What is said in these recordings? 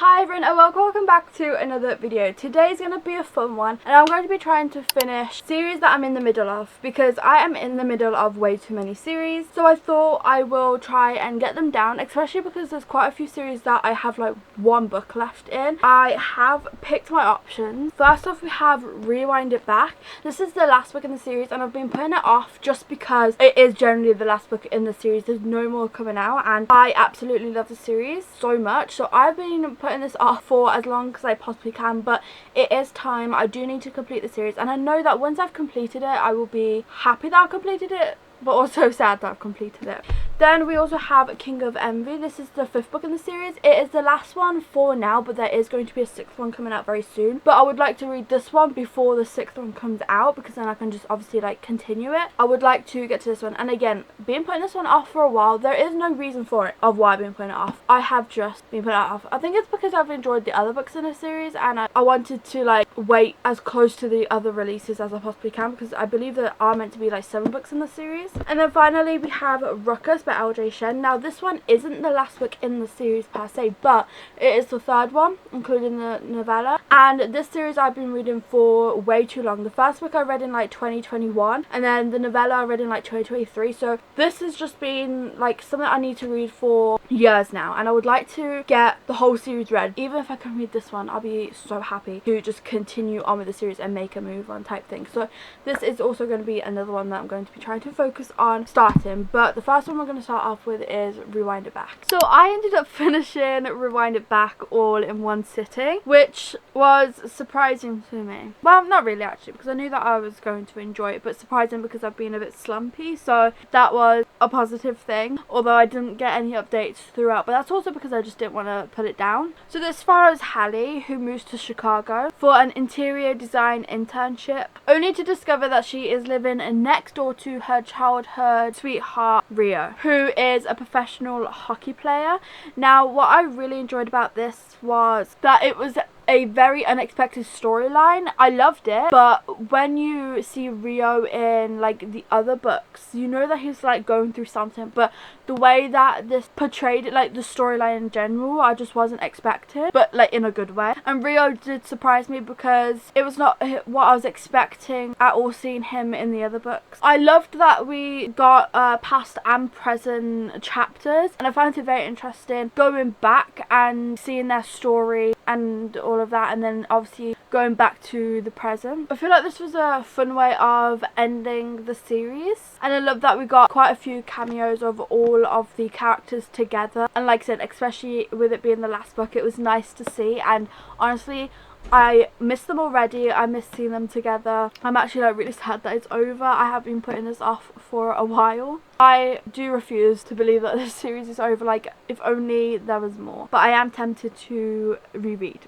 Hi everyone and welcome back to another video. Today's going to be a fun one and I'm going to be trying to finish series that I'm in the middle of because I am in the middle of way too many series. So I thought I will try and get them down, especially because there's quite a few series that I have like one book left in. I have picked my options. First off, we have Rewind It Back. This is the last book in the series and I've been putting it off just because it is generally the last book in the series. There's no more coming out and I absolutely love the series so much. So I've been putting this off for as long as I possibly can, but it is time. I do need to complete the series and I know that once I've completed it I will be happy that I've completed it, but also sad that I've completed it. Then we also have King of Envy. This is the 5th book in the series. It is the last one for now, but there is going to be a 6th one coming out very soon. But I would like to read this one before the 6th one comes out because then I can just obviously like continue it. I would like to get to this one. And again, been putting this one off for a while. There is no reason for it of why I've been putting it off. I have just been putting it off. I think it's because I've enjoyed the other books in the series and I wanted to like wait as close to the other releases as I possibly can because I believe there are meant to be like 7 books in the series. And then finally we have Ruckus by LJ Shen. Now this one isn't the last book in the series per se, but it is the 3rd one, including the novella. And this series I've been reading for way too long. The first book I read in like 2021 and then the novella I read in like 2023. So this has just been like something I need to read for years now and I would like to get the whole series read. Even if I can read this one, I'll be so happy to just continue on with the series and make a move on type thing. So this is also going to be another one that I'm going to be trying to focus on starting, but the first one we're going to start off with is Rewind It Back. So I ended up finishing Rewind It Back all in one sitting, which was surprising to me. Well, not really actually, because I knew that I was going to enjoy it, but surprising because I've been a bit slumpy, so that was a positive thing, although I didn't get any updates throughout, but that's also because I just didn't want to put it down. So this follows Hallie, who moves to Chicago for an interior design internship, only to discover that she is living next door to her childhood sweetheart Rio, who is a professional hockey player. Now what I really enjoyed about this was that it was a very unexpected storyline. I loved it, but when you see Rio in like the other books, you know that he's like going through something, but the way that this portrayed it, like the storyline in general, I just wasn't expecting, but like in a good way. And Rio did surprise me because it was not what I was expecting at all seeing him in the other books. I loved that we got past and present chapters and I found it very interesting going back and seeing their story and all of that, and then obviously going back to the present. I feel like this was a fun way of ending the series and I love that we got quite a few cameos of all of the characters together, and like I said, especially with it being the last book, it was nice to see. And honestly, I miss them already. I miss seeing them together. I'm actually like really sad that it's over. I have been putting this off for a while. I do refuse to believe that this series is over, like if only there was more, but I am tempted to reread.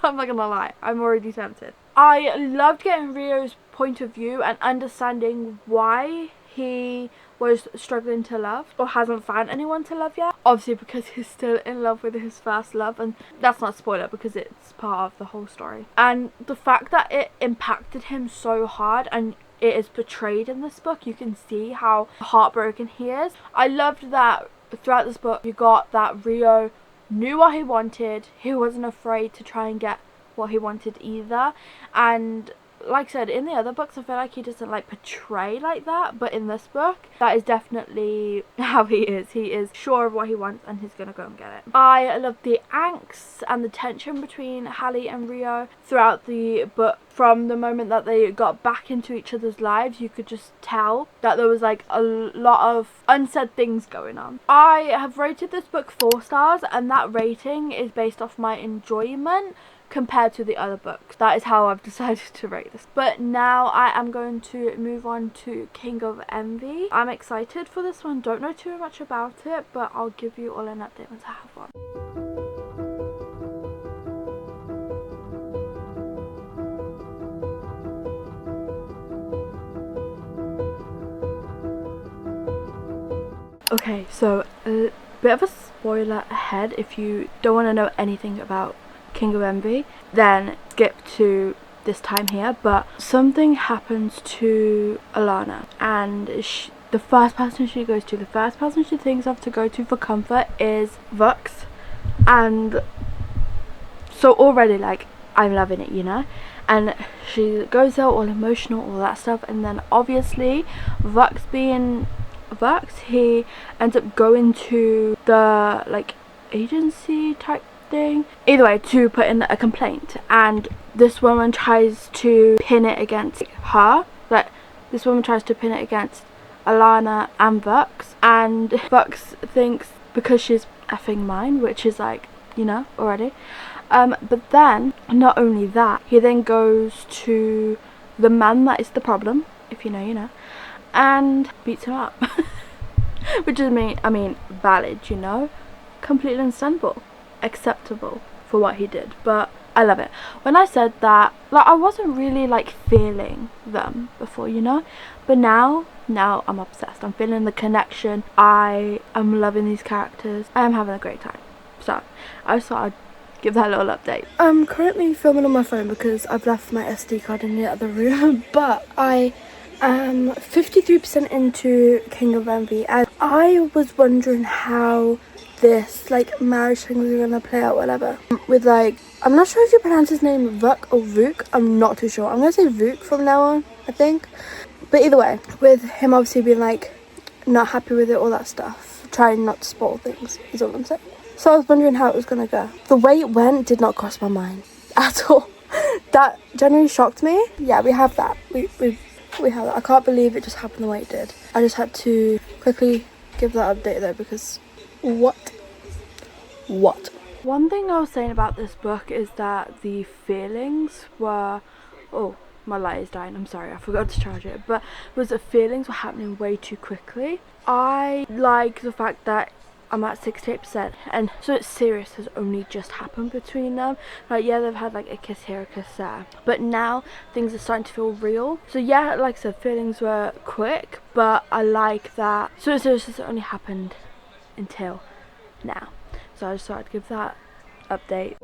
I'm not gonna lie, I'm already tempted. I loved getting Rio's point of view and understanding why he was struggling to love or hasn't found anyone to love yet, obviously because he's still in love with his first love, and that's not a spoiler because it's part of the whole story. And the fact that it impacted him so hard and it is portrayed in this book, you can see how heartbroken he is. I loved that throughout this book you got that Rio knew what he wanted. He wasn't afraid to try and get what he wanted either, and like I said, in the other books I feel like he doesn't like portray like that, but in this book that is definitely how he is. He is sure of what he wants and he's gonna go and get it. I love the angst and the tension between Hallie and Rio throughout the book. From the moment that they got back into each other's lives, you could just tell that there was like a lot of unsaid things going on. I have rated this book 4 stars and that rating is based off my enjoyment compared to the other books. That is how I've decided to rate this. But now I am going to move on to King of Envy. I'm excited for this one. Don't know too much about it, but I'll give you all an update once I have one. Okay, so a bit of a spoiler ahead. If you don't want to know anything about King of Envy, then skip to this time here. But something happens to Alana and the first person she goes to, the first person she thinks of to go to for comfort is Vux, and So already, like, I'm loving it, you know. And she goes out all emotional, all that stuff, and then obviously Vux being Vux, he ends up going to the like agency type thing, either way, to put in a complaint, and this woman tries to pin it against her, like this woman tries to pin it against Alana and Vux, and Vux thinks because she's effing mine, which is like, you know, already. But then, not only that, he then goes to the man that is the problem, if you know, you know, and beats him up. Which is, I mean, valid, you know, completely understandable, acceptable for what he did, but I love it. When I said that, like, I wasn't really, like, feeling them before, you know, but now I'm obsessed. I'm feeling the connection. I am loving these characters. I am having a great time. So, I just thought I'd give that little update. I'm currently filming on my phone because I've left my SD card in the other room, but I am 53% into King of Envy, and I was wondering how this like marriage thing was gonna play out, whatever, with like, I'm not sure if you pronounce his name Vuk or Vuk, I'm not too sure. I'm gonna say Vuk from now on, I think, but either way, with him obviously being like not happy with it, all that stuff, trying not to spoil things is all I'm saying. So I was wondering how it was gonna go. The way it went did not cross my mind at all. That genuinely shocked me. Yeah, we have that. We have that. I can't believe it just happened the way it did. I just had to quickly give that update though, because what? One thing I was saying about this book is that the feelings were, oh, my light is dying, I'm sorry, I forgot to charge it, but was the feelings were happening way too quickly. I like the fact that I'm at 68%, and so it's serious has only just happened between them. Like, yeah, they've had like a kiss here, a kiss there, but now things are starting to feel real. So yeah, like I said, feelings were quick, but I like that. So it's just only happened until now. So I just thought I'd give that update.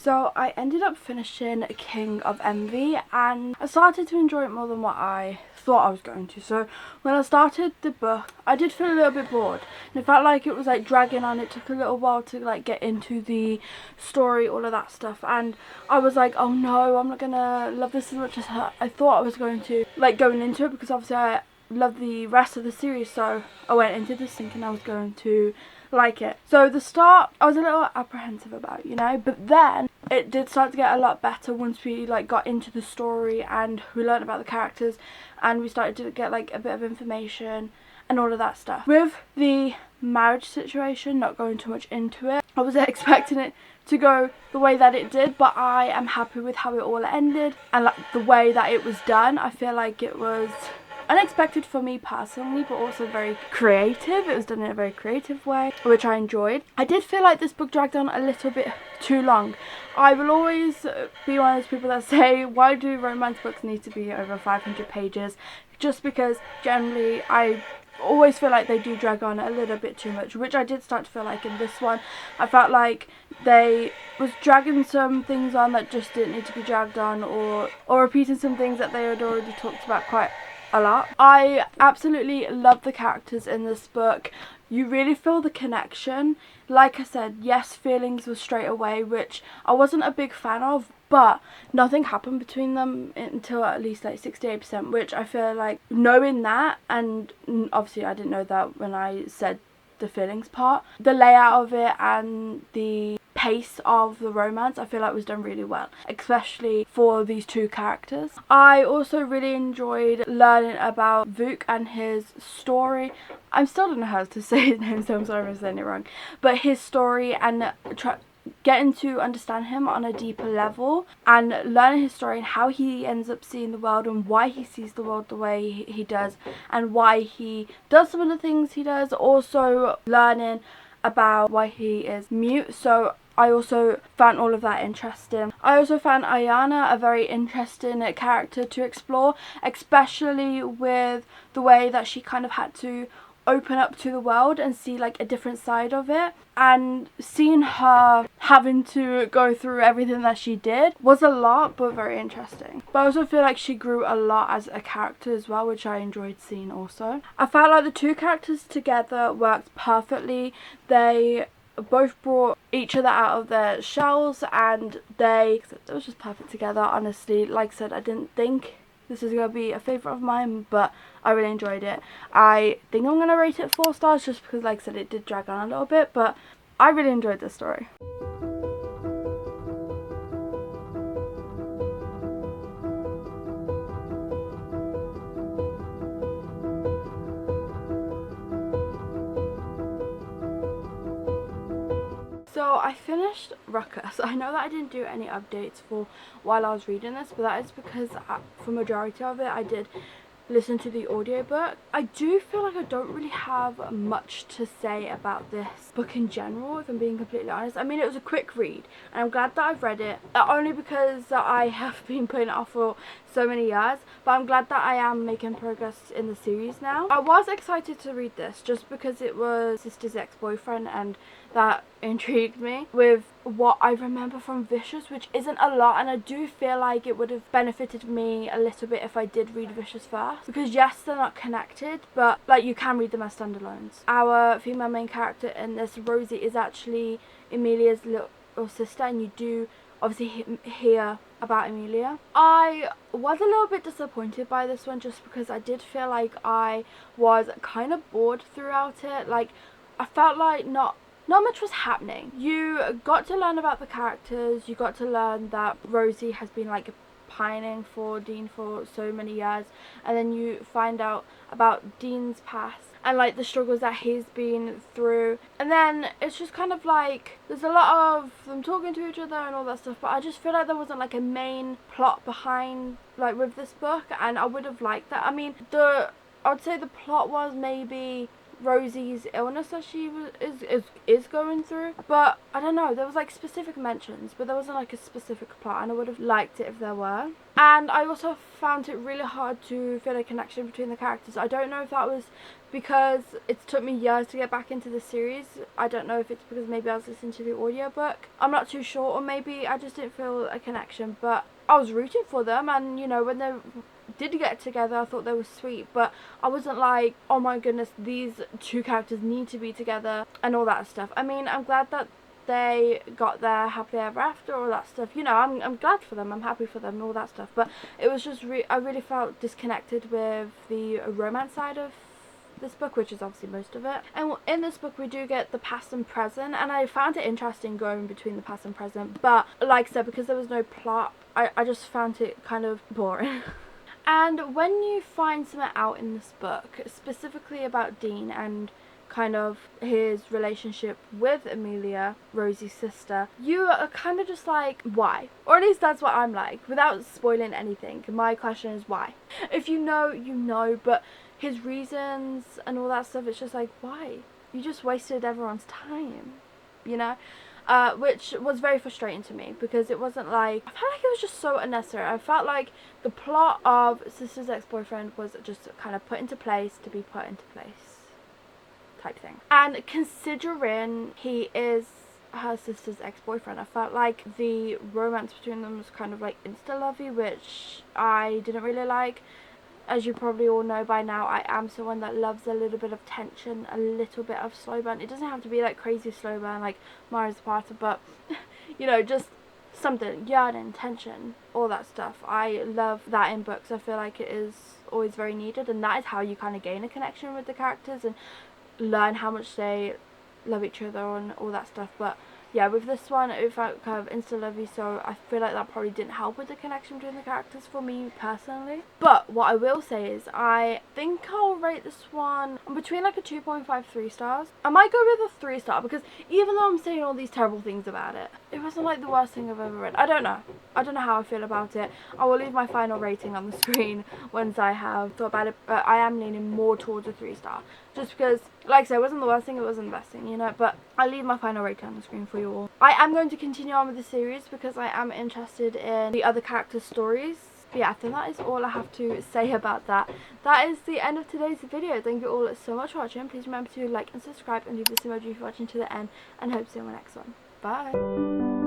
So I ended up finishing King of Envy, and I started to enjoy it more than what I thought I was going to. So when I started the book, I did feel a little bit bored, and it felt like it was like dragging on. It took a little while to like get into the story, all of that stuff, and I was like, oh no, I'm not gonna love this as much as I thought I was going to, like, going into it, because obviously I love the rest of the series. So I went into this thinking I was going to like it. So the start I was a little apprehensive about, you know, but then it did start to get a lot better once we like got into the story and we learned about the characters and we started to get like a bit of information and all of that stuff. With the marriage situation, not going too much into it, I wasn't expecting it to go the way that it did, but I am happy with how it all ended and like the way that it was done. I feel like it was unexpected for me personally, but also very creative. It was done in a very creative way, which I enjoyed. I did feel like this book dragged on a little bit too long. I will always be one of those people that say, why do romance books need to be over 500 pages? Just because generally I always feel like they do drag on a little bit too much, which I did start to feel like in this one. I felt like they was dragging some things on that just didn't need to be dragged on, or repeating some things that they had already talked about quite a lot. I absolutely love the characters in this book. You really feel the connection. Like I said, yes, feelings were straight away, which I wasn't a big fan of, but nothing happened between them until at least like 68%, which I feel like, knowing that, and obviously I didn't know that when I said the feelings part, the layout of it and the pace of the romance I feel like was done really well, especially for these two characters. I also really enjoyed learning about Vuk and his story. I still don't know how to say his name, so I'm sorry if I'm saying it wrong, but his story and getting to understand him on a deeper level and learning his story and how he ends up seeing the world and why he sees the world the way he does and why he does some of the things he does. Also learning about why he is mute, so I also found all of that interesting. I also found Ayana a very interesting character to explore, especially with the way that she kind of had to open up to the world and see like a different side of it. And seeing her having to go through everything that she did was a lot, but very interesting. But I also feel like she grew a lot as a character as well, which I enjoyed seeing also. I felt like the two characters together worked perfectly. They both brought each other out of their shells, and it was just perfect together, honestly. Like I said, I didn't think this is going to be a favourite of mine, but I really enjoyed it. I think I'm going to rate it 4 stars just because, like I said, it did drag on a little bit, but I really enjoyed this story. So I finished Ruckus. I know that I didn't do any updates for while I was reading this, but that is because for majority of it I did listen to the audiobook. I do feel like I don't really have much to say about this book in general, if I'm being completely honest. I mean, it was a quick read, and I'm glad that I've read it, only because I have been putting it off for so many years, but I'm glad that I am making progress in the series now. I was excited to read this just because it was Sister's ex-boyfriend, and that intrigued me with what I remember from Vicious, which isn't a lot, and I do feel like it would have benefited me a little bit if I did read Vicious first, because yes, they're not connected, but like you can read them as standalones. Our female main character in this, Rosie, is actually Emilia's little sister, and you do obviously hear about Emilia. I was a little bit disappointed by this one just because I did feel like I was kind of bored throughout it. Like, I felt like not much was happening. You got to learn about the characters, you got to learn that Rosie has been like pining for Dean for so many years, and then you find out about Dean's past and like the struggles that he's been through, and then it's just kind of like there's a lot of them talking to each other and all that stuff, but I just feel like there wasn't like a main plot behind like with this book, and I would have liked that. I mean, I would say the plot was maybe Rosie's illness that she is going through, but I don't know, there was like specific mentions, but there wasn't like a specific plot, and I would have liked it if there were. And I also found it really hard to feel a connection between the characters. I don't know if that was because it took me years to get back into the series. I don't know if it's because maybe I was listening to the audiobook, I'm not too sure, or maybe I just didn't feel a connection, but I was rooting for them, and you know, when they did get together I thought they were sweet, but I wasn't like, oh my goodness, these two characters need to be together and all that stuff. I mean, I'm glad that they got their happily ever after, all that stuff, you know, I'm glad for them, I'm happy for them, all that stuff, but it was just I really felt disconnected with the romance side of this book, which is obviously most of it. And in this book we do get the past and present, and I found it interesting going between the past and present, but like I said, because there was no plot, I just found it kind of boring. And when you find something out in this book, specifically about Dean and kind of his relationship with Emilia, Rosie's sister, you are kind of just like, why? Or at least that's what I'm like, without spoiling anything. My question is why? If you know, you know, but his reasons and all that stuff, it's just like, why? You just wasted everyone's time, you know? Which was very frustrating to me, because it wasn't like, I felt like it was just so unnecessary. I felt like the plot of Sister's ex-boyfriend was just kind of put into place to be put into place type thing. And considering he is her sister's ex-boyfriend, I felt like the romance between them was kind of like insta-lovey, which I didn't really like. As you probably all know by now, I am someone that loves a little bit of tension, a little bit of slow burn. It doesn't have to be like crazy slow burn like Mara Zapata, but you know, just something, yearning, tension, all that stuff. I love that in books. I feel like it is always very needed, and that is how you kind of gain a connection with the characters and learn how much they love each other and all that stuff. But yeah, with this one it felt kind of insta-lovey, so I feel like that probably didn't help with the connection between the characters for me personally. But what I will say is I think I'll rate this one between like a 2.5, 3 stars. I might go with a 3 star, because even though I'm saying all these terrible things about it, it wasn't like the worst thing I've ever read. I don't know how I feel about it. I will leave my final rating on the screen once I have thought about it, but I am leaning more towards a 3 star, just because, like I said, it wasn't the worst thing, it wasn't the best thing, you know, but I'll leave my final rating on the screen for you all. I am going to continue on with the series because I am interested in the other characters' stories, But yeah, I think that is all I have to say about that. That is the end of today's video. Thank you all so much for watching. Please remember to like and subscribe and leave this emoji if you're watching to the end, and hope to see you in my next one. Bye.